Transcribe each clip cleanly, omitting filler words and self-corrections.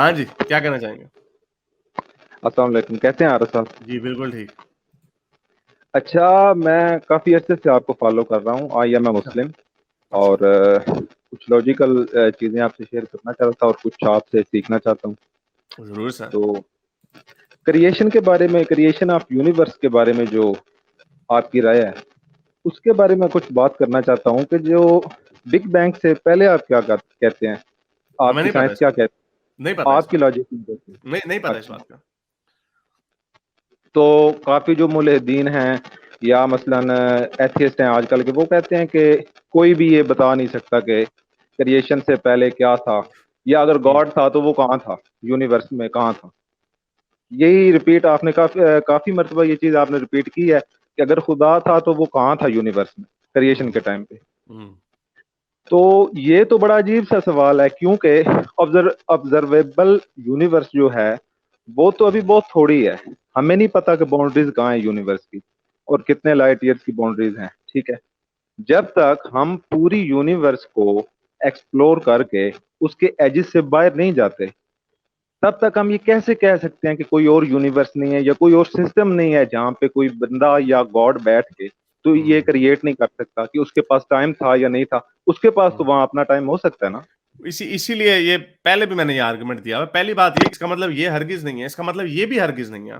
हाँ जी, क्या कहना चाहेंगे? अस्सलाम वालेकुम, कैसे हैं आरस साहब? जी, बिल्कुल ठीक। अच्छा, मैं काफ़ी अरसे से आपको फॉलो कर रहा हूँ। आई एम ए अच्छा, मुस्लिम। अच्छा, और कुछ लॉजिकल चीज़ें आपसे शेयर करना चाहता था और कुछ आपसे सीखना चाहता हूँ। ज़रूर सर। तो क्रिएशन के बारे में, क्रिएशन ऑफ यूनिवर्स के बारे में जो आपकी राय है, उसके बारे में कुछ बात करना चाहता हूँ कि जो बिग बैंग से पहले आप क्या कहते हैं? हमें आपकी नहीं पता साइंस इस क्या बात कहती नहीं है? पता इस आपकी बात लॉजिक क्या कहती है? नहीं पता इस अच्छा। बात का। तो काफ़ी जो मुल्हिदीन हैं या मसलन एथियस्ट हैं आजकल के, वो कहते हैं कि कोई भी ये बता नहीं सकता कि क्रिएशन से पहले क्या था, या अगर हुँ, गॉड था तो वो कहाँ था, यूनिवर्स में कहाँ था। यही रिपीट आपने काफ़ी मरतबा ये चीज़ आपने रिपीट की है कि अगर खुदा था तो वो कहाँ था यूनिवर्स में क्रिएशन हुँ, के टाइम पे। हुँ, तो ये तो बड़ा अजीब सा सवाल है, क्योंकि ऑब्जर्वेबल यूनिवर्स जो है वो तो अभी बहुत थोड़ी है। हमें नहीं पता कि बाउंड्रीज कहाँ है यूनिवर्स की और कितने लाइट ईयर्स की बाउंड्रीज हैं, ठीक है। जब तक हम पूरी यूनिवर्स को एक्सप्लोर करके उसके एजिस से बाहर नहीं जाते, तब तक हम ये कैसे कह सकते हैं कि कोई और यूनिवर्स नहीं है या कोई और सिस्टम नहीं है जहाँ पे कोई बंदा या गॉड बैठ के तो ये हुँ, क्रिएट नहीं कर सकता कि उसके पास टाइम था या नहीं था। उसके पास तो हुँ। वहां अपना टाइम हो सकता है ना। इसीलिए ये पहले भी मैंने ये आर्गुमेंट दिया है। पहली बात ये इसका मतलब ये हरगिज़ नहीं है, इसका मतलब ये भी हरगिज़ नहीं है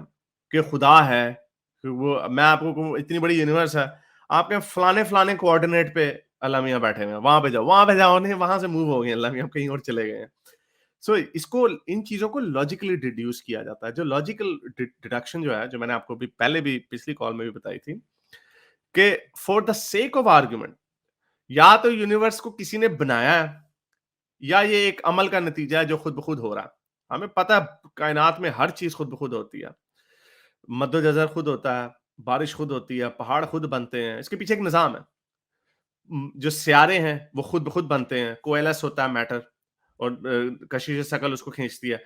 कि खुदा है, कि वो मैं आपको कहूँ इतनी बड़ी यूनिवर्स है, आपके फलाने-फलाने कोऑर्डिनेट पे अल्लाह मियाँ बैठे हुए हैं, वहाँ पे जाओ नहीं वहाँ से मूव हो गए अल्लाह मियाँ कहीं और चले गए हैं। सो इसको इन चीज़ों को लॉजिकली डिड्यूस किया जाता है। जो लॉजिकल डिडक्शन जो है, जो मैंने आपको अभी पहले भी पिछली कॉल में भी बताई थी, कि for the sake of argument या तो यूनिवर्स को किसी ने बनाया है या ये एक अमल का नतीजा है जो खुद ब खुद हो रहा है। हमें पता है कायनात में हर चीज़ खुद ब खुद होती है। मद्दो-जज़र खुद होता है, बारिश खुद होती है, पहाड़ खुद बनते हैं। इसके पीछे एक निज़ाम है। जो सियारे हैं वो खुद ब खुद बनते हैं। कोएलस होता है मैटर और कशिश-ए-सकल उसको खींचती है।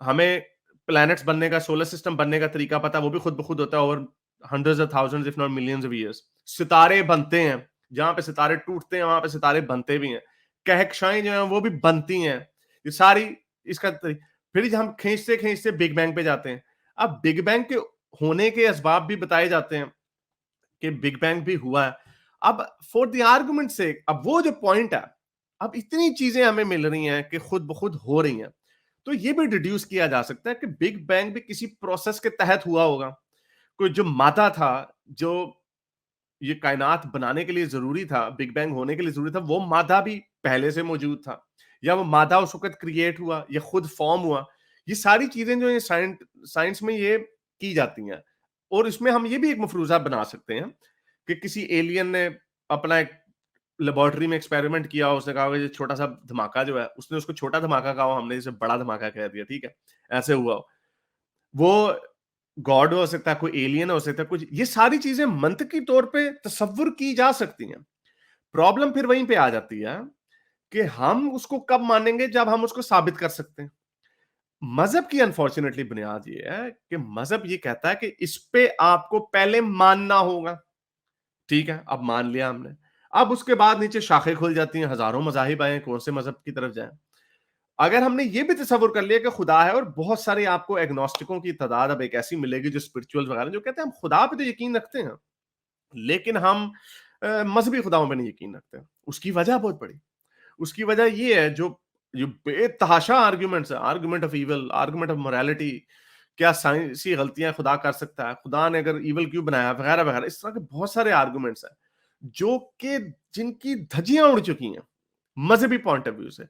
हमें प्लैनेट्स बनने का, सोलर सिस्टम बनने का तरीका पता है, वो भी खुद ब खुद होता है over hundreds of thousands if not millions of years. सितारे बनते हैं, जहाँ पे सितारे टूटते हैं, वहाँ पे सितारे बनते भी हैं। कहकशाएँ जो हैं, वो भी बनती हैं। ये सारी इसका तरी फिर जब हम खींचते-खींचते बिग बैंग पे जाते हैं। अब बिग बैंग के होने के असबाब भी बताए जाते हैं कि बिग बैंग भी हुआ है। अब फॉर द आर्गुमेंट सेक अब वो जो पॉइंट है, अब इतनी चीज़ें हमें मिल रही हैं कि खुद ब खुद हो रही हैं। तो ये भी डिड्यूस किया जा सकता है कि बिग बैंग भी किसी प्रोसेस के तहत हुआ होगा। कोई जो मादा था, जो ये कायनात बनाने के लिए ज़रूरी था, बिग बैंग होने के लिए ज़रूरी था, वो मादा भी पहले से मौजूद था। या वो मादा उस वक़्त क्रिएट हुआ या खुद फ़ॉर्म हुआ। ये सारी चीज़ें जो है साइंस में ये की जाती हैं। और इसमें हम ये भी एक मफ़रूज़ा बना सकते हैं कि किसी एलियन ने अपना एक लेबोरेटरी में एक्सपेरिमेंट किया, उसने कहा कि ये छोटा-सा धमाका जो है, उसने उसको छोटा धमाका कहा, हमने इसे बड़ा धमाका कह दिया, ठीक है? ऐसे हुआ हो। वो गॉड हो सकता है, कोई एलियन हो सकता है, कुछ ये सारी चीज़ें मंतकी तौर पे तसव्वुर की जा सकती हैं। प्रॉब्लम फिर वहीं पे आ जाती है कि हम उसको कब मानेंगे जब हम उसको साबित कर सकते हैं। मज़हब की अनफॉर्च्युनेटली बुनियाद ये है कि मज़हब ये कहता है कि इस पे आपको पहले मानना होगा। ठीक है, अब मान लिया हमने। अब उसके बाद नीचे शाखें खुल जाती हैं, हज़ारों मज़ाहिब आए, कौन से मज़हब की तरफ जाएँ। अगर हमने ये भी तसव्वुर कर लिया कि खुदा है और बहुत सारे आपको एग्नोस्टिकों की तादाद अब एक ऐसी मिलेगी जो स्पिरिचुअल वगैरह जो कहते हैं हम खुदा पे तो यकीन रखते हैं, लेकिन हम मज़हबी खुदाओं पे नहीं यकीन रखते हैं। उसकी वजह बहुत बड़ी उसकी वजह ये है जो जो बेतहाशा आर्गुमेंट्स है, argument of evil, argument of morality, क्या साइंसी गलतियां खुदा कर सकता है, खुदा ने अगर ईविल क्यों बनाया, वगैरह वगैरह, इस तरह के बहुत सारे आर्गुमेंट्स हैं जो कि जिनकी धज्जियां उड़ चुकी हैं मजहबी पॉइंट ऑफ व्यू से।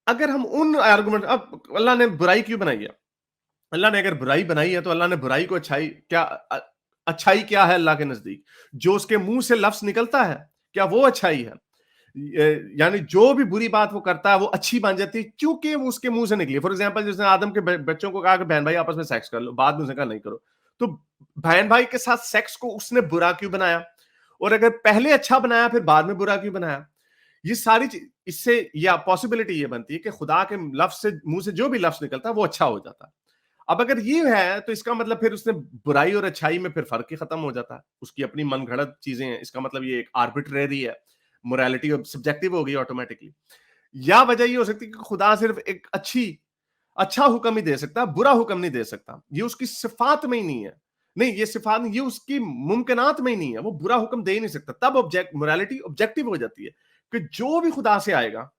अगर हम उन आर्गुमेंट अब अल्लाह ने बुराई क्यों बनाई है, अल्लाह ने अगर बुराई बनाई है तो अल्लाह ने बुराई को अच्छाई क्या है अल्लाह के नजदीक, जो उसके मुंह से लफ्ज निकलता है क्या वो अच्छाई है? यानी जो भी बुरी बात वो करता है वो अच्छी बन जाती है क्योंकि वो उसके मुंह से निकली। फॉर एग्जाम्पल जिसने आदम के बच्चों को कहा कि बहन भाई आपस में सेक्स कर लो, बाद में उसने कहा नहीं करो, तो बहन भाई के साथ सेक्स को उसने बुरा क्यों बनाया? और अगर पहले अच्छा बनाया फिर बाद में बुरा क्यों बनाया? ये सारी चीज इससे या पॉसिबिलिटी ये बनती है कि खुदा के लफ्ज से मुंह से जो भी लफ्ज निकलता है वो अच्छा हो जाता है। अब अगर ये है तो इसका मतलब फिर उसने बुराई और अच्छाई में फिर फर्क ही खत्म हो जाता है, उसकी अपनी मनगढ़ंत चीजें हैं, इसका मतलब ये एक आर्बिट्रेरी है, मोरालिटी अब सब्जेक्टिव हो गई ऑटोमेटिकली। या वजह ये हो सकती है कि खुदा सिर्फ एक अच्छी अच्छा हुक्म ही दे सकता है, बुरा हुक्म नहीं दे सकता। ये उसकी सिफात में ही नहीं है। नहीं, ये सिफात नहीं, ये उसकी मुमकिनात में ही नहीं है। वो बुरा हुक्म दे ही नहीं सकता। तब मोरालिटी ऑब्जेक्टिव हो जाती है कि जो भी खुदा से आएगा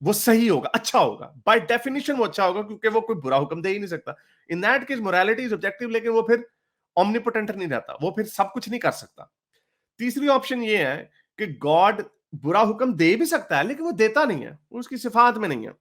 वो सही होगा, अच्छा होगा। बाय डेफिनेशन वो अच्छा होगा, क्योंकि वो कोई बुरा हुक्म दे ही नहीं सकता। In that case morality is objective, लेकिन वो फिर ओमनीपोटेंट नहीं रहता, वो फिर सब कुछ नहीं कर सकता। तीसरी ऑप्शन ये है कि गॉड बुरा हुक्म दे भी सकता है, लेकिन वो देता नहीं है, वो उसकी सिफात में नहीं है।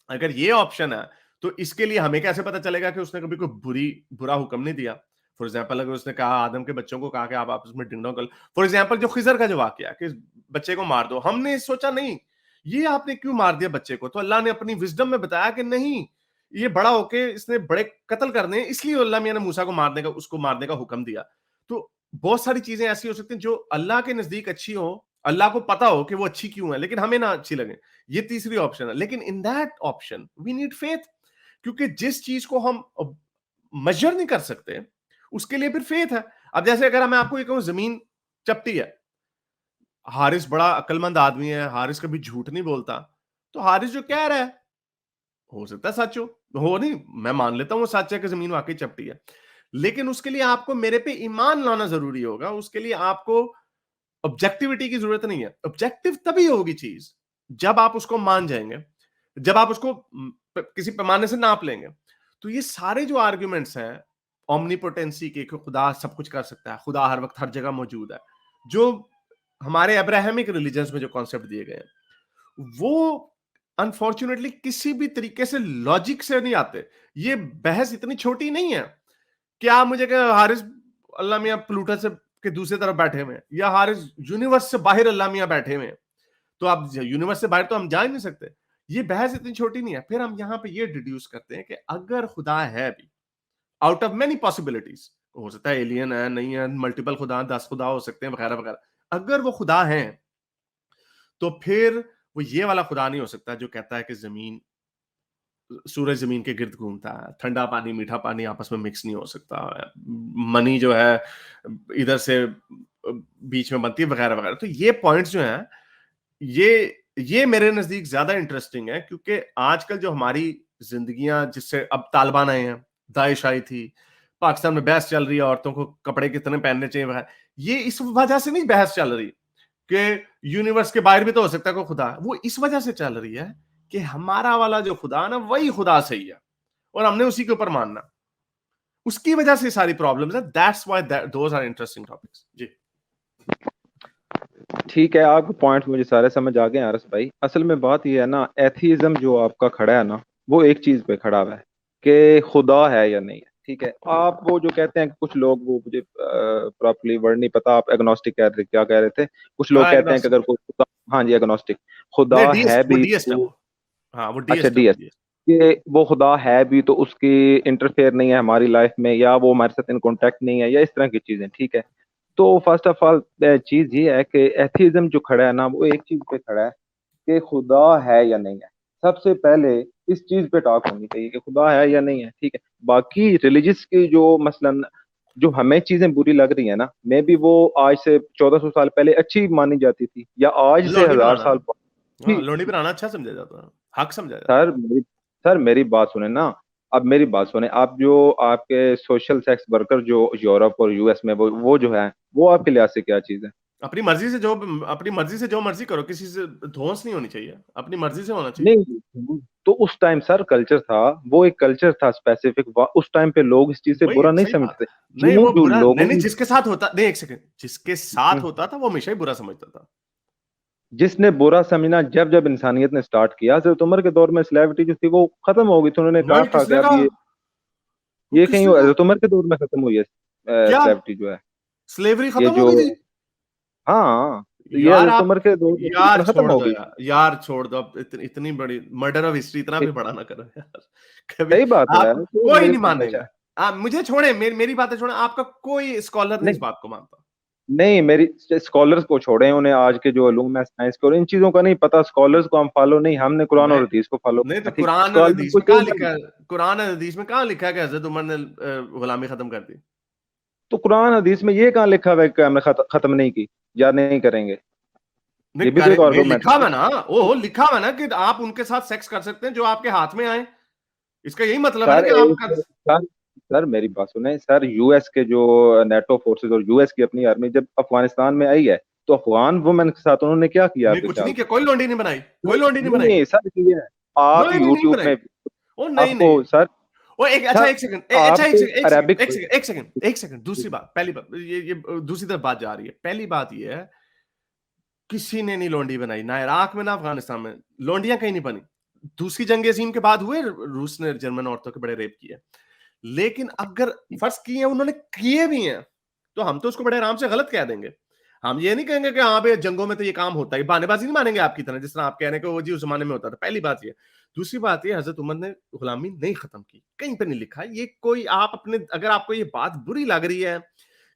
अगर ये ऑप्शन है, तो इसके लिए हमें कैसे पता चलेगा कि उसने कभी कोई बुरा हुक्म नहीं दिया? फॉर एग्जाम्पल, अगर उसने कहा, आदम के बच्चों को कहा कि आप आपस में डिंडों कर, फॉर एग्जाम्पल जो खिजर का जो वाकया कि बच्चे को मार दो, हमने सोचा नहीं ये आपने क्यों मार दिया बच्चे को, तो अल्लाह ने अपनी विजडम में बताया कि नहीं, ये बड़ा होके इसने बड़े कत्ल करने हैं, इसलिए अल्लाह मियां ने मूसा को मारने का, उसको मारने का हुक्म दिया। तो बहुत सारी चीजें ऐसी हो सकती हैं जो अल्लाह के नजदीक अच्छी हो, अल्लाह को पता हो कि वो अच्छी क्यों है, लेकिन हमें ना अच्छी लगे। ये तीसरी ऑप्शन है। लेकिन in that option we need faith, क्योंकि जिस चीज को हम मेजर नहीं कर सकते उसके लिए फिर फेथ है। अब जैसे अगर मैं आपको ये कहूं जमीन चपटी है, हारिस बड़ा अक्लमंद आदमी है, हारिस कभी झूठ नहीं बोलता, तो हारिस जो कह रहा है हो सकता है सच हो नहीं, मैं मान लेता हूं वो सच है कि जमीन वाकई चपटी है, लेकिन उसके लिए आपको मेरे पे ईमान लाना जरूरी होगा। उसके लिए आपको ऑब्जेक्टिविटी की जरूरत नहीं है। ऑब्जेक्टिव तभी होगी चीज जब आप उसको मान जाएंगे, जब आप उसको किसी पैमाने से नाप लेंगे। तो ये सारे जो आर्ग्यूमेंट्स हैं ओमनीपोटेंसी के, कि खुदा सब कुछ कर सकता है, खुदा हर वक्त हर जगह मौजूद है, जो हमारे अब्राहमिक रिलीजन्स में जो कॉन्सेप्ट दिए गए हैं, वो अनफॉर्चुनेटली किसी भी तरीके से लॉजिक से नहीं आते। ये बहस इतनी छोटी नहीं है कि आप मुझे कहें हारिस अल्लाह मियां प्लूटो से के दूसरी तरफ बैठे हुए हैं, या हारिस यूनिवर्स से बाहर अल्लाह मियां बैठे हुए हैं, तो आप यूनिवर्स से बाहर तो हम जा ही नहीं सकते। ये बहस इतनी छोटी नहीं है। फिर हम यहां पे ये डिड्यूस करते हैं कि अगर खुदा है भी, आउट ऑफ मेनी पॉसिबिलिटीज, हो सकता है एलियन है, नहीं है, मल्टीपल खुदा, 10 खुदा हो सकते हैं, वगैरह वगैरह, अगर वो खुदा है तो फिर वो ये वाला खुदा नहीं हो सकता जो कहता है कि जमीन, सूरज जमीन के गिर्द घूमता है, ठंडा पानी मीठा पानी आपस में मिक्स नहीं हो सकता, मनी जो है इधर से बीच में बनती है, वगैरह वगैरह। तो ये पॉइंट्स जो हैं, ये मेरे नजदीक ज्यादा इंटरेस्टिंग है, क्योंकि आजकल जो हमारी जिंदगियां, जिससे अब तालिबान आए हैं, दाइश आई थी, पाकिस्तान में बहस चल रही है औरतों को कपड़े कितने पहनने चाहिए वगैरह, ये इस वजह से नहीं बहस चल रही कि यूनिवर्स के बाहर भी तो हो सकता है कोई खुदा, वो इस वजह से चल रही है कि हमारा वाला जो खुदा ना वही खुदा सही है और हमने उसी के ऊपर मानना। उसकी वजह से सारी प्रॉब्लम्स है। That's why those are interesting topics. जी ठीक है, आपके पॉइंट मुझे सारे समझ आ गए आरस भाई। असल में बात ये है ना, एथीज्म जो आपका खड़ा है ना, वो एक चीज पे खड़ा हुआ है कि खुदा है या नहीं है। ठीक है, आप वो जो कहते हैं कि कुछ लोग, वो मुझे प्रॉपर्ली वर्ड नहीं पता, आप एग्नोस्टिक कह रहे, क्या कह रहे थे? कुछ लोग हाँ, कहते हैं कि एग्नोस्टिक। अगर कोई खुदा, हाँ जी एग्नोस्टिक, नहीं, खुदा है डीएस्ट, वो भी डीएस्ट है तो, वो। हाँ, वो अच्छा डीएस्ट है, वो डीएस, डीएस्ट। कि वो खुदा है भी तो उसकी इंटरफेयर नहीं है हमारी लाइफ में, या वो हमारे साथ इन कॉन्टेक्ट नहीं है, या इस तरह की चीजें। ठीक है, तो फर्स्ट ऑफ ऑल चीज ये है कि एथीज्म जो खड़ा है ना, वो एक चीज पे खड़ा है कि खुदा है या नहीं है। सबसे पहले इस चीज पे टॉक होनी चाहिए कि खुदा है या नहीं है। ठीक है, बाकी रिलीजियस की जो मसलन जो हमें चीजें बुरी लग रही है ना, मे बी वो आज से 1400 साल पहले अच्छी मानी जाती थी, या आज से लौंडी 1000 बनाना। साल हाँ, भी। लौंडी बनाना अच्छा समझा जाता है, हक समझा जाता सर मेरी सर मेरी बात सुने ना। अब मेरी बात सुने, आप जो आपके सोशल सेक्स वर्कर जो यूरोप और यूएस में, वो जो है, वो आपके लिहाज से क्या चीज है? है। अपनी मर्जी से जो मर्जी करो, किसी से धौंस नहीं होनी चाहिए, अपनी मर्जी से होना चाहिए। नहीं, तो उस टाइम सर कल्चर था, वो एक कल्चर था स्पेसिफिक, उस टाइम पे लोग इस चीज से वही बुरा नहीं सही बात समझते। है। नहीं, वो जो बुरा नहीं, लोगों नहीं, ने, जिसके साथ होता, नहीं, एक सेकंड, जिसके साथ हम्म, होता था वो हमेशा ही बुरा समझता था। जिसने बुरा समझना, जब जब इंसानियत ने स्टार्ट किया, हजरत उमर के दौर में स्लेविटी जो थी वो खत्म हो गई थी, उन्होंने कहा नहीं, था कि किसने अब कहा? वो ये कहीं किसने कहा? हजरत उमर के दौर में खत्म हुई है क्या स्लेविटी जो है, स्लेवरी ये खत्म हो जो, गई थी? हाँ, तो ये यार हजरत आप, उमर के दौर में यार खत्म छोड़ हो दो गई। यार, यार छोड़ दो अब, इतनी बड़ी मर्डर ऑफ हिस्ट्री इतना भी बड़ा ना करो यार। कभी सही बात है आप, यार, तो कोई मेरे, नहीं अच्छा, मानेगा। आप मुझे छोड़े, मेरी बातें छोड़े, आपका कोई स्कॉलर नहीं इस नहीं बात को मानता। नहीं, मेरी स्कॉलर्स को छोड़े, उन्हें आज के जो उलूम है, साइंस के और इन चीजों का नहीं पता, स्कॉलर्स को हम फॉलो नहीं, हमने कुरान मैं और हदीस को फॉलो नहीं, तो करना। ठीक, कुरान और स्कॉलर हदीस को में जो कहाँ लिखा मर्जी, है? कुरान और हदीस में कहाँ लिखा है कि हजरत उमर ने गुलामी खत्म कर दी? तो कुरान हदीस में ये कहाँ लिखा हुआ है कि हमने खत्म नहीं की या नहीं करेंगे? नहीं ये भी तो करे, एक नहीं आर्गुमेंट लिखा है हुआ ना। ना, ओहो लिखा हुआ ना कि आप उनके साथ सेक्स कर सकते हैं जो आपके हाथ में आए। इसका यही मतलब है ना कि आपका सर सर मेरी बात सुने सर, यूएस के जो नेटो फोर्सेस और यूएस की अपनी आर्मी जब अफगानिस्तान में आई है, तो अफगान वुमेन के साथ उन्होंने क्या किया नहीं, आपके कुछ ख्याल नहीं से? किया, कोई लौंडी नहीं बनाई, कोई लौंडी नहीं नहीं बनाई, नहीं सर, ये है, आप नहीं नहीं नहीं यूट्यूब बनाई। में ओ नहीं आपको नहीं। सर, ओ एक अच्छा, सर एक सेकंड, अच्छा एक आपको सेकंड, एक सेकंड, अरेबिक, एक सेकंड, एक सेकंड, एक सेकंड। दूसरी बात, पहली बात, ये दूसरी तरफ बात जा रही है। पहली बात ये है, किसी ने नहीं लौंडी बनाई, ना इराक में ना अफगानिस्तान में, लौंडियां कहीं नहीं बनी। दूसरी जंग अजीम के बाद हुए, रूस ने जर्मन औरतों के बड़े रेप किए, लेकिन अगर फर्ज किए हैं, उन्होंने किए भी हैं, तो हम तो उसको बड़े आराम से गलत कह देंगे। हम ये नहीं कहेंगे कि हाँ भाई जंगों में तो ये काम होता है, बहानेबाजी नहीं मानेंगे आपकी तरह, जिस तरह आप कह रहे हैं कि वो जी उस जमाने में होता था। पहली बात ये। दूसरी बात ये, हजरत उमर ने गुलामी नहीं खत्म की, कहीं पे नहीं लिखा ये। कोई आप अपने, अगर आपको ये बात बुरी लग रही है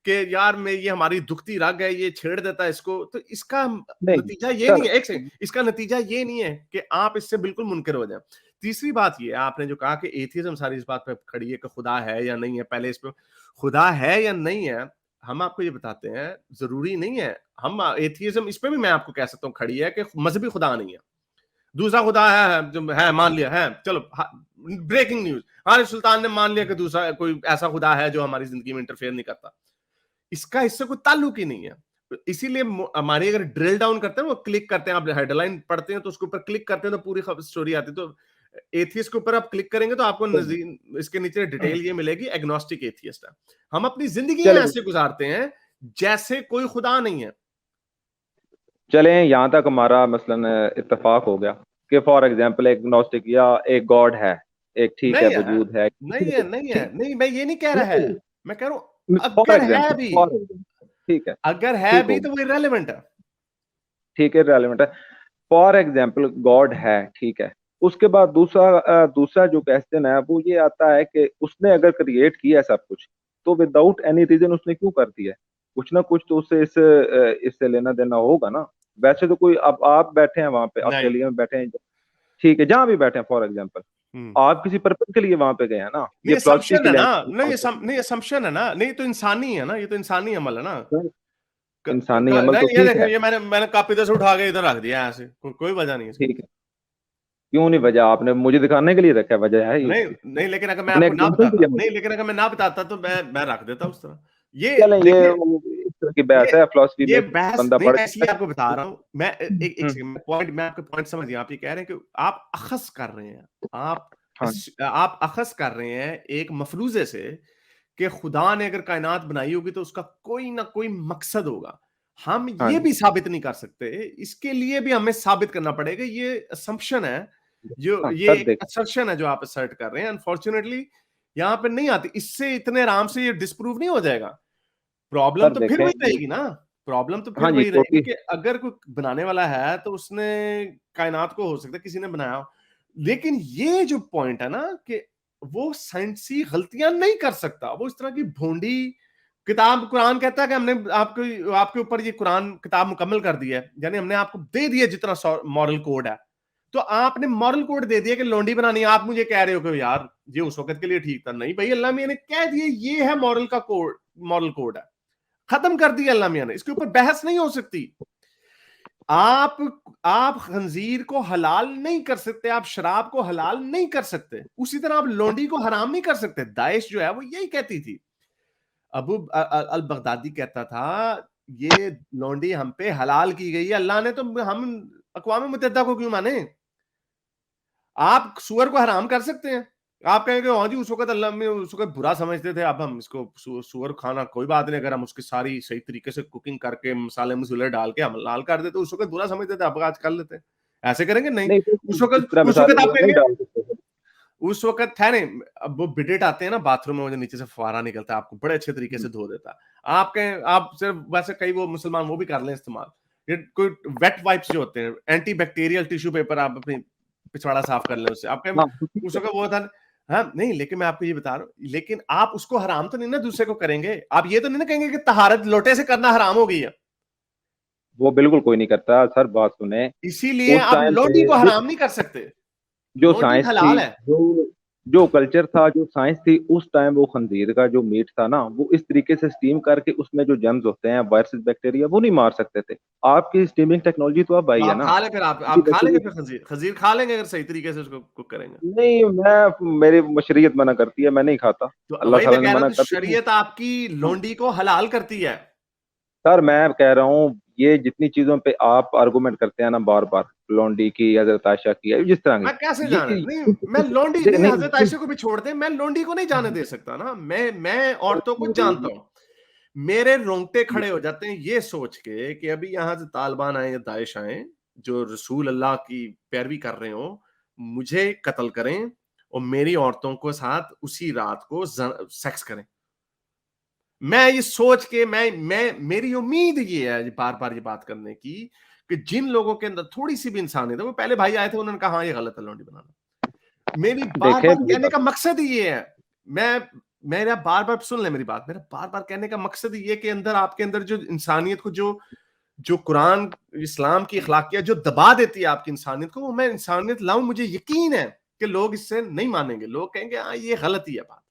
कि यार मैं, ये हमारी दुखती रग है, ये छेड़ देता है इसको, तो इसका नहीं नतीजा ये सर, नहीं है, एक सेकंड, इसका नतीजा ये नहीं है कि आप इससे बिल्कुल मुनकर हो जाए। तीसरी बात ये, आपने जो कहा कि एथियज्म सारी इस बात पे खड़ी है कि खुदा है या नहीं है, पहले इस पे खुदा है या नहीं है, हम आपको ये बताते हैं, जरूरी नहीं है। हम एथियज्म इस पे भी मैं आपको कह सकता हूँ खड़ी है कि मजहबी खुदा नहीं है, दूसरा खुदा है, जो है मान लिया है, चलो ब्रेकिंग न्यूज, हमारे सुल्तान ने मान लिया कि दूसरा कोई ऐसा खुदा है जो हमारी जिंदगी में इंटरफेयर नहीं करता। इसका इससे कोई ताल्लुक ही नहीं है। तो इसीलिए हमारी अगर ड्रिल डाउन करते हैं, वो क्लिक करते हैं, आप हेडलाइन पढ़ते हैं तो उसके ऊपर क्लिक करते हैं तो पूरी स्टोरी आती है। तो एथियस्ट के ऊपर आप क्लिक करेंगे तो आपको इसके नीचे डिटेल ये मिलेगी, एग्नोस्टिक एथियस्ट है। हम अपनी जिंदगी चले ऐसे गुजारते हैं जैसे कोई खुदा नहीं है। चले यहाँ तक हमारा मसलन इत्तेफाक हो गया कि फॉर एग्जांपल एक नॉस्टिक या एक गॉड है, एक ठीक है नहीं है, वजूद है, नहीं है, नहीं है, ठीक, नहीं, मैं ये नहीं कह रहा है, मैं कह रहा हूं फॉर अगर है एग्जांपल, भी, फॉर एग्जांपल, ठीक है, अगर है ठीक भी हो, तो वो इररेलेवेंट है। ठीक है, रेलिवेंट है। फॉर एग्जाम्पल गॉड है, ठीक है, उसके बाद दूसरा जो क्वेश्चन है वो ये आता है कि उसने अगर क्रिएट किया सब कुछ, तो विदाउट एनी रीजन उसने क्यों कर दिया? कुछ ना कुछ तो उससे इससे लेना देना होगा ना। वैसे तो कोई, अब आप बैठे हैं वहां पे, नहीं। ऑस्ट्रेलिया में बैठे हैं, ठीक है, जहां भी बैठे हैं फॉर एग्जाम्पल, हम्म। आप किसी पर्पज के लिए वहां पे गए हैं ना, नहीं ये फिलोसफी असम्पशन की है ना, लैंग्वेज, नहीं असम्पशन है ना, नहीं तो इंसानी है ना, ये तो इंसानी अमल है ना। इंसानी अमल तो नहीं, ये ठीक देखें, है, ये मैंने कापी इधर से उठा के इधर रख दिया ऐसे, कोई वजह नहीं है इसकी। ठीक है, क्यों नहीं वजह? आपने मुझे दिखाने के लिए रखा है, वजह है ये नहीं इसकी? नहीं, लेकिन अगर मैं अपने आपको ना एग्जाम्पल बताता, दिया नहीं मुझे। लेकिन अगर मैं ना बताता तो मैं रख देता उस तरह। ये चलें, ये देखिए, इस तरह की बहस ये है, फिलोसफी ये में बहस बंदा नहीं, पढ़ मैं के। इसलिए आपको बता रहा हूं, मैं एक हम्म, सेकंड पॉइंट, मैं आपके पॉइंट समझ गया। आप ये कह रहे हैं कि आप अखस कर रहे हैं, आप हाँ आप अखस कर रहे हैं एक मफरूजे से कि खुदा ने अगर कायनात बनाई होगी तो उसका कोई ना कोई मकसद होगा। हम हाँ ये जी, भी साबित नहीं कर सकते, इसके लिए भी हमें साबित करना पड़ेगा। ये असम्पशन है, जो हाँ ये सर एक देख, असर्शन है जो आप असर्ट कर रहे हैं, अनफॉर्चुनेटली यहाँ पे नहीं आती। इससे इतने आराम से ये डिस्प्रूव नहीं हो जाएगा। प्रॉब्लम सर तो फिर देखें, वही रहेगी ना, प्रॉब्लम तो फिर हाँ जी, वही रहेगी टोटली, कि अगर कोई बनाने वाला है तो उसने कायनात को, हो सकता है किसी ने बनाया हो, लेकिन ये जो पॉइंट है ना कि वो साइंसी गलतियां नहीं कर सकता, वो इस तरह की भोंडी किताब, कुरान कहता है कि हमने आपको, आपके ऊपर ये कुरान किताब मुकम्मल कर दी है, यानी हमने आपको दे दिया जितना मॉरल कोड है, तो आपने मॉरल कोड दे दिया कि लौंडी बनानी है। आप मुझे कह रहे हो कि यार ये उस वक्त के लिए ठीक था, नहीं भाई, अल्लाह मियां ने कह दिया ये है मॉरल का कोड, मॉरल कोड है, खत्म कर दिया अल्लाह मियां ने, इसके ऊपर बहस नहीं हो सकती। आप आप खंजीर को हलाल नहीं कर सकते, आप शराब को हलाल नहीं कर सकते, उसी तरह आप लौंडी को हराम नहीं कर सकते। दाइश जो है वो यही कहती थी। अबू अल बगदादी कहता था ये लौंडी हम पे हलाल की गई है अल्लाह ने, तो हम अक़वाम मुत्तहिदा को क्यों माने? आप सुअर को हराम कर सकते हैं, आप कहेंगे हाँ जी उस वक्त अल्लाह में उस वक्त बुरा समझते थे, अब हम इसको सुअर खाना कोई बात नहीं, अगर हम उसकी सारी सही तरीके से कुकिंग करके मसाले मसूले डाल के हम हलाल कर देते, उस वक्त बुरा समझते थे, अब आज कर लेते हैं। ऐसे करेंगे नहीं। नहीं तो उस इस वक्त तरह उस मिसाल वक्त आप नहीं कहेंगे, डाल सकते। उस वक्त है नहीं, अब वो बिडेट आते हैं ना बाथरूम में, वो जो नीचे से फुवारा निकलता है, आपको बड़े अच्छे तरीके से धो देता है। आप कहें, आप सिर्फ वैसे कई वो मुसलमान वो भी कर लें इस्तेमाल, ये कोई वेट वाइप्स जो होते हैं, एंटी बैक्टीरियल टिश्यू पेपर, आप अपनी पिछवाड़ा साफ कर लें उससे, आप कहें हाँ तो ठीक उस है, वक्त वो था। हाँ नहीं, लेकिन मैं आपको ये बता रहा हूँ, लेकिन आप उसको हराम तो नहीं ना दूसरे को करेंगे, आप ये तो नहीं ना कहेंगे कि तहारत लोटे से करना हराम हो गई है, वो बिल्कुल कोई नहीं करता सर, बात सुने, इसीलिए उस आप टाइम लौंडी पे को हराम नहीं कर सकते। जो लौंडी साइंस थी, हलाल है। जो जो कल्चर था, जो साइंस थी उस टाइम, वो खंजीर का जो मीट था ना, वो इस तरीके से स्टीम करके उसमें जो जर्म्स होते हैं, वायरसेस, बैक्टीरिया, वो नहीं मार सकते थे। आपकी स्टीमिंग टेक्नोलॉजी तो अब तो आई है आप ना। खा ले, फिर अभी आप खा देखिए लेंगे, फिर खंजीर खंजीर खा लेंगे अगर सही तरीके से उसको कुक करेंगे। नहीं, मैं मेरी शरीयत मना करती है, मैं नहीं खाता। तो अल्लाह वही मैं ताला ने कह रहा हूँ, मना तो कर दिया। शरीयत आपकी लोंडी को हलाल करती है। सर मैं कह रहा हूँ, ये जितनी चीजों पे आप आर्गुमेंट करते हैं ना बार बार, लॉन्डी की, हजरत आयशा की, या जिस तरह मैं कैसे की, जाने, नहीं मैं लोंडी नहीं, हजरत नहीं आयशा को भी छोड़ दे, मैं लोंडी को नहीं जाने दे सकता ना। मैं औरतों को जानता हूं, मेरे रोंगटे खड़े हो जाते हैं ये सोच के कि अभी यहां से तालिबान आए या दाइश आए, जो रसूल अल्लाह की पैरवी कर रहे हो, मुझे कत्ल करें और मेरी औरतों को साथ उसी रात को सेक्स करें। मैं ये सोच के मैं मेरी उम्मीद ये है बार बार ये बात करने की, कि जिन लोगों के अंदर थोड़ी सी भी इंसानियत है, वो पहले भाई आए थे, उन्होंने कहा हाँ ये गलत है लौंडी बनाना। मेरी बार देखे बार मेरी कहने बात। का मकसद ही ये है, मैं मेरा बार बार सुन ले मेरी बात, मेरा बार बार कहने का मकसद ये कि अंदर आपके अंदर जो इंसानियत को, जो जो कुरान इस्लाम की अखलाकियात जो दबा देती है आपकी इंसानियत को, वो मैं इंसानियत लाऊं। मुझे यकीन है कि लोग इससे नहीं मानेंगे, लोग कहेंगे हाँ ये गलत ही है बात।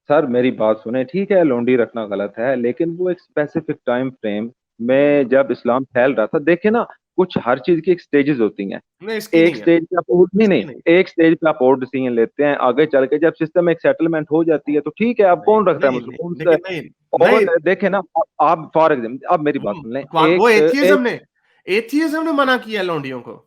सर मेरी बात सुने, ठीक है लॉन्डी रखना गलत है, लेकिन वो एक स्पेसिफिक टाइम फ्रेम में जब इस्लाम फैल रहा था, देखे ना, कुछ हर चीज की एक स्टेजेस होती हैं। नहीं इसकी एक नहीं है, स्टेज पे आप ओल्ड नहीं इसकी नहीं नहीं, एक स्टेज पे आप ओल्ड डिसीजन लेते हैं, आगे चल के जब सिस्टम एक सेटलमेंट हो जाती है तो ठीक है, अब नहीं कौन रखता है नहीं नहीं, मुस्लिम से। लेकिन नहीं नहीं। और देखे ना, आप फॉर एग्जाम्पल, अब मेरी बात सुन लें, वो एक एथियज्म एक ने, एथियज्म ने मना किया लौंडियों को।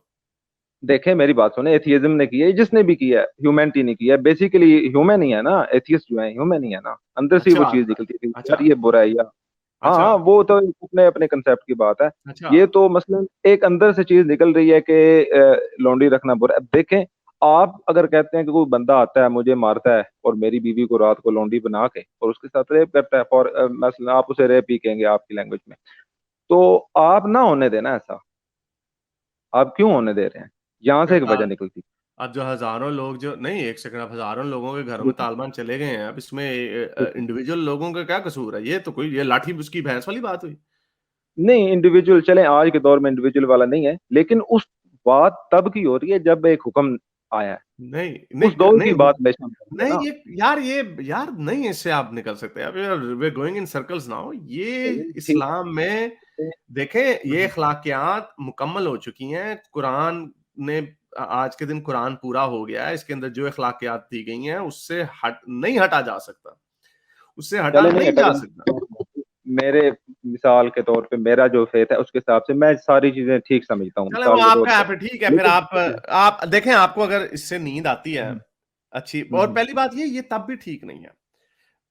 देखे मेरी बात सुने, एथियज्म ने किया है, जिसने भी किया है, ह्यूमैनिटी ने किया है, बेसिकली ह्यूमन ही है ना, एथियस्ट जो है ह्यूमन ही है ना, अंदर से ही वो अच्छा चीज निकलती है कि अच्छा यार ये बुरा है, या हाँ अच्छा हाँ, वो तो अपने अपने कंसेप्ट की बात है। अच्छा। ये तो मसलन एक अंदर से चीज निकल रही है कि लॉन्ड्री रखना बुरा है। अब देखें, आप अगर कहते हैं कि कोई बंदा आता है मुझे मारता है और मेरी बीवी को रात को लॉन्ड्री बना के और उसके साथ रेप करता है, फॉर मसलन आप उसे रेप ही कहेंगे आपकी लैंग्वेज में, तो आप ना होने देना ऐसा। आप क्यों होने दे रहे हैं? यहाँ से एक वजह निकलती अब जो हजारों लोग, जो नहीं, एक सेकंड, अब हजारों लोगों के घरों में तालिबान चले गए हैं, अब इसमें इंडिविजुअल लोगों का क्या कसूर है? ये तो कोई, ये लाठी उसकी भैंस वाली बात हुई। नहीं, इंडिविजुअल चले, आज के दौर में इंडिविजुअल वाला नहीं है, लेकिन उस बात तब की हो रही है जब एक हुक्म आया है, नहीं उस नहीं दौर की नहीं बात मैं कर रही है नहीं, ना। ये यार नहीं, इससे आप निकल सकते हैं। अब वे गोइंग इन सर्कल्स नाउ। ये ठीक इस्लाम में है। देखें, ये अखलाकियात मुकम्मल हो चुकी हैं। कुरान ने, आज के दिन कुरान पूरा हो गया है, इसके अंदर जो अखलाकियात दी गई हैं उससे नहीं हटा जा सकता, उससे हटा चले नहीं नहीं हटा जा सकता। मेरे मिसाल के तौर पे मेरा जो फेथ है उसके हिसाब से मैं सारी चीजें ठीक समझता हूँ, चले वो मिसाल के तौर आपका पे। है, फिर ठीक है, फिर लेकिन आप देखें, आपको अगर इससे नींद आती है अच्छी, और हम्म, पहली बात ये तब भी ठीक नहीं है।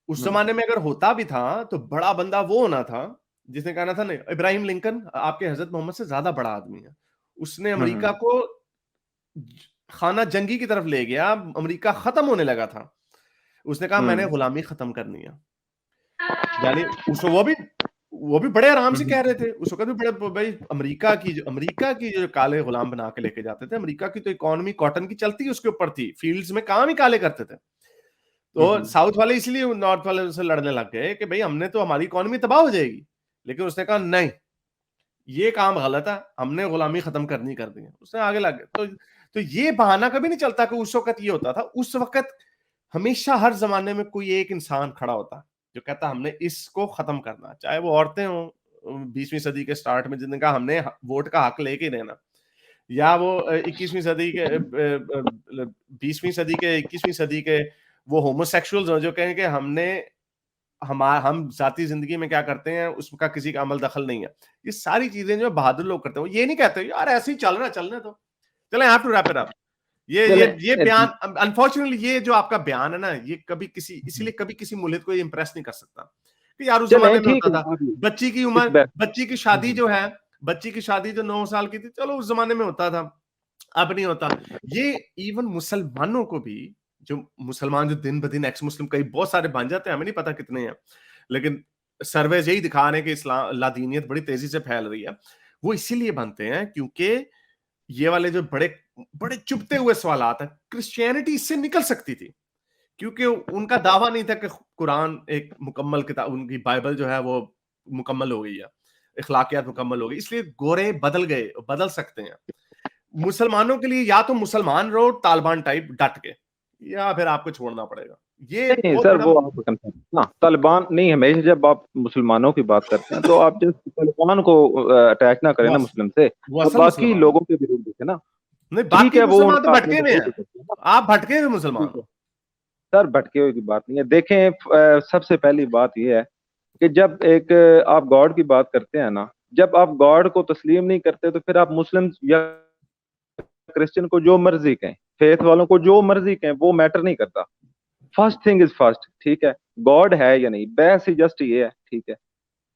उस हम्म, जमाने में अगर होता भी था तो बड़ा बंदा वो होना था जिसने कहना था, नहीं, इब्राहिम लिंकन आपके हजरत मोहम्मद से ज्यादा बड़ा आदमी है, उसने हम्म, अमेरिका को खाना जंगी की तरफ ले गया, अमेरिका खत्म होने लगा था, उसने कहा मैंने हम्म, गुलामी खत्म करनी है। यानी उसको वो भी बड़े आराम से हम्म, कह रहे थे उस वक्त भी, बड़े भाई, अमेरिका की जो काले गुलाम बना के लेके जाते थे, अमेरिका की तो इकोनॉमी कॉटन की चलती उसके ऊपर थी, फील्ड्स में काम ही काले करते थे। तो हम्म, साउथ वाले इसलिए नॉर्थ वाले से लड़ने लग गए कि भाई हमने तो, हमारी इकोनॉमी तबाह हो जाएगी। लेकिन उसने कहा नहीं, ये काम गलत है, हमने गुलामी खत्म करनी कर दी है, उसने आगे लग गए। तो ये बहाना कभी नहीं चलता कि उस वक्त ये होता था। उस वक्त हमेशा हर जमाने में कोई एक इंसान खड़ा होता है जो कहता है हमने इसको खत्म करना, चाहे वो औरतें हों 20वीं सदी के स्टार्ट में जिन्होंने कहा हमने वोट का हक लेके ही रहना, या वो 21वीं सदी के 20वीं सदी के 21वीं सदी के वो होमोसेक्सुअल्स हो जो कहें कि हम जाती जिंदगी में क्या करते हैं उसका किसी का अमल दखल नहीं है। ये सारी चीजें जो बहादुर लोग करते हैं, वो ये नहीं कहते यार ऐसे ही चल रहा है, चलने तो चले, have to wrap it up. चले ये बयान, अनफॉर्चुनेटली ये जो आपका बयान है ना, ये कभी किसी, इसीलिए कभी किसी मुल्क को ये इंप्रेस नहीं कर सकता कि यार उस चले जमाने में ठीक होता है, था। अभी बच्ची की इस उम्र, बैक बच्ची की शादी जो है, बच्ची की शादी जो 9 साल की थी, चलो उस जमाने में होता था, अब नहीं होता। ये इवन मुसलमानों को भी, जो मुसलमान जो दिन ब दिन एक्स मुस्लिम कई बहुत सारे बन जाते हैं, हमें नहीं पता कितने हैं, लेकिन सर्वेज यही दिखा रहे हैं कि इस्लाम लादीनियत बड़ी तेजी से फैल रही है। वो इसीलिए बनते हैं क्योंकि ये वाले जो बड़े बड़े चुभते हुए सवालात हैं, क्रिश्चियनिटी इससे निकल सकती थी, क्योंकि उनका दावा नहीं था कि कुरान एक मुकम्मल किताब, उनकी बाइबल जो है वो मुकम्मल हो गई है, इखलाकियात मुकम्मल हो गई, इसलिए गोरे बदल गए, बदल सकते हैं। मुसलमानों के लिए या तो मुसलमान रहो तालिबान टाइप डट के, या फिर आपको छोड़ना पड़ेगा। ये नहीं बहुत सर, बड़ा। वो आप कंफर्म ना, तालिबान नहीं, हमेशा जब आप मुसलमानों की बात करते हैं तो आप जब तालिबान को अटैच ना करें वो ना मुस्लिम से, वो आप असल बाकी मुसलमान है। लोगों के विरुद्ध देखें ना। नहीं, ठीक बाकी है, वो मुसलमान तो उनका अपने भटके हुए विरुद्ध हैं। करते हैं ना। आप भटके हुए मुसलमान ठीक है हो। सर, भटके हुए की बात नहीं है। देखें, सबसे पहली बात यह है कि जब एक आप गॉड की बात करते हैं ना, जब आप गॉड को तस्लीम नहीं करते तो फिर आप मुस्लिम या क्रिश्चियन को जो मर्जी कहें, फेथ वालों को जो मर्जी कहें, वो मैटर नहीं करता। फर्स्ट थिंग इज फर्स्ट, ठीक है। गॉड है या नहीं, बस ही जस्ट ये है, ठीक है।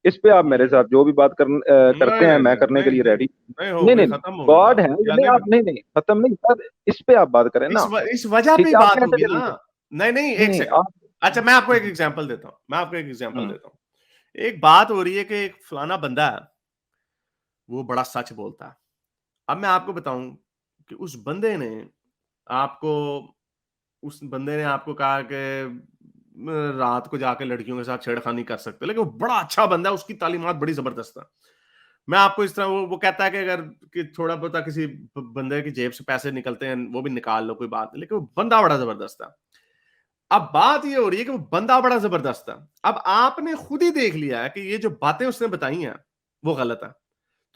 इस पे आप मेरे साथ जो भी बात करते नहीं हैं, नहीं मैं नहीं करने के नहीं लिए नहीं, रेडी। नहीं नहीं होगी, नहीं, खत्म होगी गॉड बात, है उसकी या नहीं, आगे भी। आप नहीं नहीं, खत्म नहीं सर, इस पे आप बात करें ना। इस वजह ठीक पे है, आप बात होगी ना। कैटेगरी से। नहीं नहीं, नहीं एक नहीं, सेकंड। आप। अच्छा, मैं आपको एक एग्जांपल देता हूं, हम्म, एक बात हो रही है कि एक फलाना बंदा है, वो बड़ा सच बोलता है। अब मैं आपको बताऊं कि आपको उस बंदे ने आपको कहा कि रात को जाके लड़कियों के साथ छेड़खानी कर सकते हो, लेकिन वो बड़ा अच्छा बंदा है, उसकी तालीमात बड़ी जबरदस्त है। मैं आपको इस तरह, वो कहता है कि अगर कि थोड़ा बहुत किसी बंदे की जेब से पैसे निकलते हैं, वो भी निकाल लो, कोई बात नहीं, लेकिन वो बंदा बड़ा जबरदस्त है। अब बात ये हो रही है कि वो बंदा बड़ा जबरदस्त है। अब आपने खुद ही देख लिया है कि ये जो बातें उसने बताई हैं वो गलत है।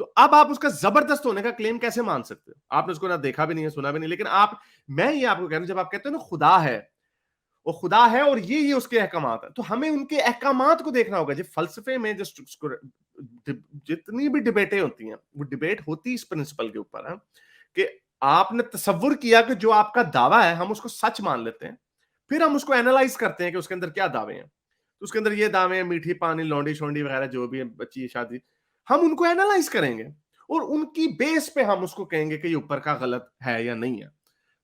तो अब आप उसका जबरदस्त होने का क्लेम कैसे मान सकते हो? आपने उसको ना देखा भी नहीं है, सुना भी नहीं, लेकिन आप, मैं ये आपको कह रहा हूं, जब आप कहते हो ना खुदा है, वो खुदा है और ये उसके अहकामात है, तो हमें उनके अहकामात को देखना होगा। जो फलसफे में जो जितनी भी डिबेटें होती हैं, वो डिबेट होती इस प्रिंसिपल के ऊपर है कि आपने तसव्वुर किया कि जो आपका दावा है हम उसको सच मान लेते हैं, फिर हम उसको एनालाइज करते हैं कि उसके अंदर क्या दावे हैं। तो उसके अंदर ये दावे हैं, मीठी पानी, लौंडी शोंडी वगैरह जो भी है, बच्ची शादी, हम उनको एनालाइज करेंगे और उनकी बेस पे हम उसको कहेंगे कि ये ऊपर का गलत है या नहीं है।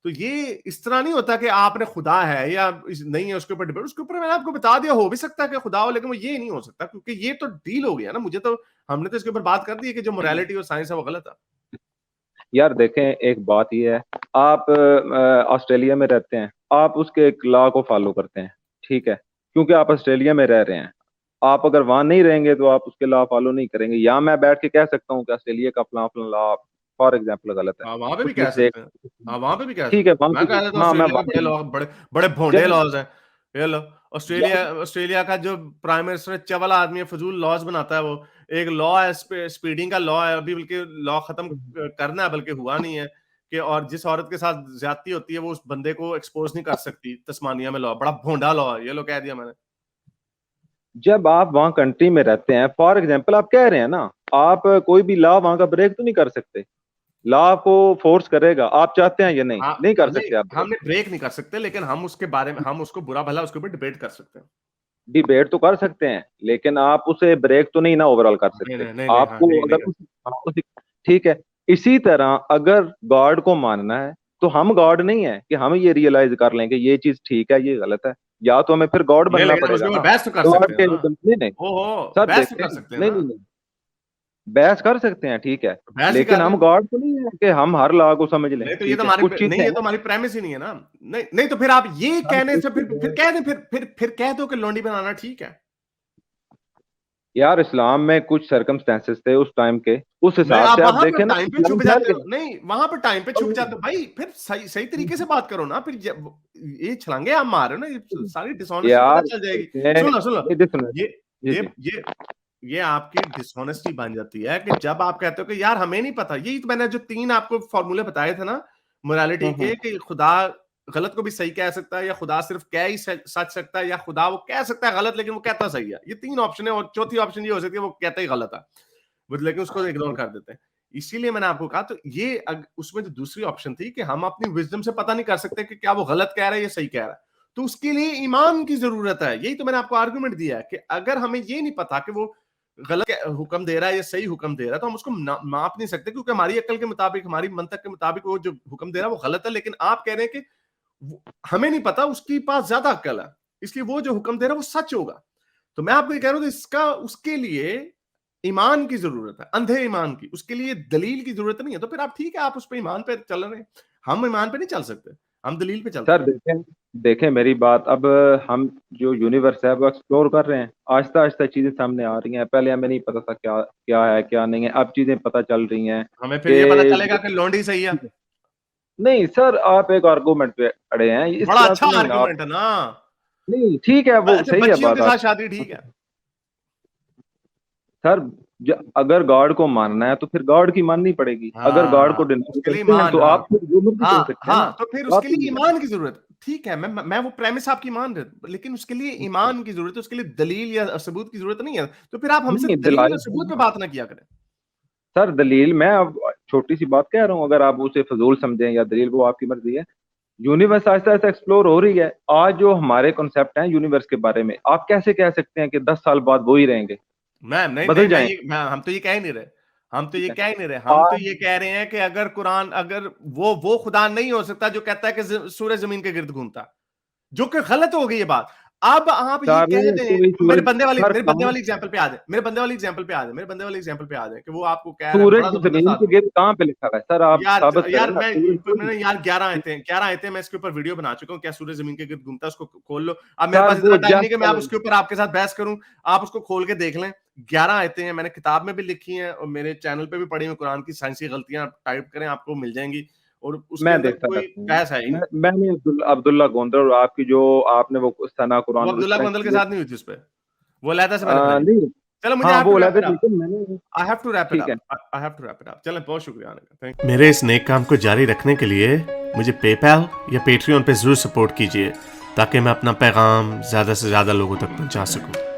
तो ये इस तरह नहीं होता कि आपने खुदा है या नहीं है उसके ऊपर डिबेट। उसके ऊपर मैंने आपको बता दिया, हो भी सकता है कि खुदा हो, लेकिन वो ये नहीं हो सकता, क्योंकि ये तो डील हो गया ना। मुझे तो, हमने तो इसके ऊपर बात कर दी है कि जो मोरालिटी और साइंस है वो गलत है। यार देखें, एक बात ये है, आप ऑस्ट्रेलिया में रहते हैं, आप उसके एक लॉ को फॉलो करते हैं, ठीक है, क्योंकि आप ऑस्ट्रेलिया में रह रहे हैं। आप अगर वहां नहीं रहेंगे तो आप उसके लॉ फॉलो नहीं करेंगे। या मैं बैठ के कह सकता हूँ कि ऑस्ट्रेलिया का फलां फलां लॉ फॉर एग्जाम्पल गलत है, हाँ, वहां पे भी कुछ कह सकते मिस्टेक। हैं। हाँ, वहां पे भी कह ठीक है, सकते हैं। वहां मैं की, कह देता हूँ हाँ, मैं ऑस्ट्रेलिया के बात बड़े नहीं। लॉ, बड़े बड़े भोंडे जब लॉज हैं। ये लो, जब ऑस्ट्रेलिया का जो प्राइम मिनिस्टर चवल आदमी है, फजूल लॉज बनाता है वो। एक लॉ है, स्पीडिंग का लॉ है, अभी बल्कि लॉ खत्म करना है, बल्कि हुआ नहीं है कि, और जिस औरत के साथ ज्यादती होती है वो उस बंदे को एक्सपोज नहीं कर सकती। तस्मानिया में लॉ, बड़ा भोंडा लॉ है ये, लो कह दिया मैंने। जब आप वहाँ कंट्री में रहते हैं, फॉर एग्जाम्पल आप कह रहे हैं ना, आप कोई भी लॉ वहां का ब्रेक तो नहीं कर सकते। लॉ आपको फोर्स करेगा, आप चाहते हैं या नहीं, हाँ, नहीं कर नहीं, सकते आप ब्रेक। हमने ब्रेक नहीं कर सकते, लेकिन हम उसके बारे में, हम उसको बुरा भला उसके ऊपर डिबेट कर सकते हैं। डिबेट तो कर सकते हैं, लेकिन आप उसे ब्रेक तो नहीं ना ओवरऑल कर नहीं सकते। नहीं नहीं नहीं, हाँ, आपको नहीं नहीं अगर ठीक है। इसी तरह अगर गॉड को मानना है तो हम गॉड नहीं है कि हम ये रियलाइज कर लें कि ये चीज ठीक है, ये गलत है। या तो हमें फिर गॉड नहीं, बनना लेकिन हम उसके पड़ेगा ऊपर ना। बहस तो कर सकते गॉड हैं के ना। हुक्म नहीं नहीं। ओहो, सर बहस तो देखें, कर सकते हैं नहीं ना। नहीं नहीं, बहस कर सकते हैं, ठीक है। तो बहस ही लेकिन कर रहे हम हैं। गॉड तो नहीं है कि हम हर लॉ को समझ लें, नहीं तो ये तो ठीक है, हमारी, कुछ नहीं, चीजें ये हैं। तो हमारी प्रेमिस ही नहीं है ना। नहीं नहीं, तो फिर आप ये हम कहने कुछ से फिर चीजें कह दें, फिर कह दो कि लौंडी बनाना ठीक है। यार, इस्लाम में कुछ सर्कमस्टेंसेस थे उस टाइम के, उस नहीं, हिसाब आप से आप वहां पर देखें ना, टाइम पे इस्लाम छुप फैल जाते हो। गया। नहीं, वहां पर टाइम पे छुप जाते हो भाई, फिर सही सही तरीके से बात करो ना। फिर ये छलांगे आप मार रहे हो ना, ये सारी डिसऑनेस्टी पता यार चल जाएगी। देखें, सुन लो, ये सुनो। ये जी ये जी। ये ये आपकी डिसऑनेस्टी बन जाती है कि जब आप कहते हो कि यार हमें नहीं पता। यही तो मैंने जो 3 आपको फॉर्मूले बताए थे ना मोरालिटी हम्म। के, कि खुदा गलत को भी सही कह सकता है, या खुदा सिर्फ कह ही सच सकता है, या खुदा वो कह सकता है गलत लेकिन वो कहता सही है। ये 3 ऑप्शन है, और चौथी ऑप्शन ये हो सकती है वो कहता ही गलत है, लेकिन उसको इग्नोर कर देते हैं। इसीलिए मैंने आपको कहा, तो ये उसमें जो दूसरी ऑप्शन थी कि हम अपनी विजडम से पता नहीं कर सकते कि क्या वो गलत कह रहा है या सही कह रहा है, तो उसके लिए ईमान की जरूरत है। यही तो मैंने आपको आर्गुमेंट दिया है कि अगर हमें ये नहीं पता कि वो गलत हुक्म दे रहा है या सही हुक्म दे रहा है, तो हम उसको माप नहीं सकते, क्योंकि हमारी अक्ल के मुताबिक, हमारी मंतक के मुताबिक वो जो हुक्म दे रहा है वो गलत है। लेकिन आप कह रहे हैं कि हमें नहीं पता, उसके पास ज्यादा अक्ल है, इसलिए वो जो हुक्म दे रहा है वो सच होगा। तो मैं आपको ये कह रहा हूं कि इसका, उसके लिए ईमान की जरूरत है, अंधे ईमान की। उसके लिए दलील की जरूरत नहीं है। तो फिर आप ठीक है, आप उस पर ईमान पे चल रहे हैं, हम ईमान पे नहीं चल सकते, हम दलील पे चलते सर हैं। देखें, देखें मेरी बात। अब हम जो यूनिवर्स है वो एक्सप्लोर कर रहे हैं, आहिस्ता आहिस्ता चीजें सामने आ रही हैं। पहले हमें नहीं पता था क्या क्या है क्या नहीं है, अब चीजें पता चल रही हैं हमें फिर ये पता चलेगा कि कि लौंडी सही है। नहीं सर, आप एक आर्गूमेंट पे अड़े हैं, इस बड़ा तरह अच्छा से नहीं आप। आर्गुमेंट है ना। नहीं ठीक है, वो अच्छा, सही है बच्चियों बात के साथ आप। शादी ठीक है। सर अगर गॉड को मानना है तो फिर गॉड की माननी पड़ेगी। अगर गॉड को हाँ, डिनाई उसके लिए करते हैं ईमान, तो हाँ। आप फिर जो मर्जी कह हाँ, सकते हैं ना। हाँ, तो फिर उसके बात लिए नहीं है। ईमान की ज़रूरत ठीक है, मैं वो प्रेमिस आपकी मान रहे लेकिन उसके लिए ईमान की ज़रूरत है, उसके लिए दलील या सबूत की ज़रूरत नहीं है। तो फिर आप हमसे नहीं दलील और दलाइल सबूत पे बात ना किया करें। सर, दलील मैं अब छोटी सी बात कह रहा हूँ, अगर आप उसे फजूल समझें या दलील, वो आपकी मर्जी है। यूनिवर्स आहिस्ता आहिस्ता एक्सप्लोर हो रही है। आज जो हमारे कॉन्सेप्ट हैं यूनिवर्स के बारे में, आप कैसे कह सकते हैं कि 10 साल बाद वो ही रहेंगे? मैम नहीं, नहीं, बदल जाएंगे। हम तो ये कह ही नहीं रहे। हम तो ठीक ये है। कह ही नहीं रहे। हम तो आज ये कह रहे हैं कि अगर कुरान अगर वो खुदा नहीं हो सकता जो कहता है कि सूरज ज़मीन के गिर्द घूमता है। जो कि गलत हो गई ये बात। अब आप ये कह सारे दें, कोई मेरे सूरज बंदे वाली हर मेरे बंदे काम वाली एग्जांपल पे आ जाएँ मेरे बंदे वाली एग्जांपल पे आ जाएँ मेरे बंदे वाली एग्जांपल पे आ जाएँ कि वो आपको कह रहा है बड़ा सूरज जबरदस्त जमीन के आदमी है। गिर्द कहाँ पे लिखा हुआ है सर? आप यार साबित करें यार ना, सूरज मैंने खुद। यार 11 आयतें मैं इसके ऊपर वीडियो बना चुका हूँ, क्या सूरज ज़मीन के गिर्द घूमता है, उसको खोल लो। अब मेरे सर पास वो इतना टाइम नहीं कि जस्ट मैं आप उसके ऊपर आपके साथ बहस करूँ। आप उसको खोल के देख लें। 11 आयतें हैं, मैंने किताब में भी लिखी हैं और मेरे चैनल पे भी पड़ी हुई कुरान की साइंसी गलतियाँ, आप टाइप करें आपको मिल जाएँगी और उसके मैं अंदर देखता कोई रहता हूँ। बहस है ही नहीं। मैंने अब्दुल्ला गोंदर और आपकी जो आपने वो सना वो कुरान इस अब्दुल्ला तरह गोंदल के की। साथ नहीं हुई थी उसपे। वो अलहदा से मैंने बनाई थी। नहीं। चलो मुझे हाँ आई हैव वो टू बोला रैप था, इट अप। लेकिन मैंने। I have to wrap it ठीक है। Up. I have to wrap it up. चलें, बहुत शुक्रिया आने का। Thank you. मेरे इस नेक काम को जारी रखने के लिए मुझे पेपैल या पेट्रियन पे ज़रूर सपोर्ट कीजिए ताकि मैं अपना पैगाम ज़्यादा से ज़्यादा लोगों तक पहुंचा सकूं।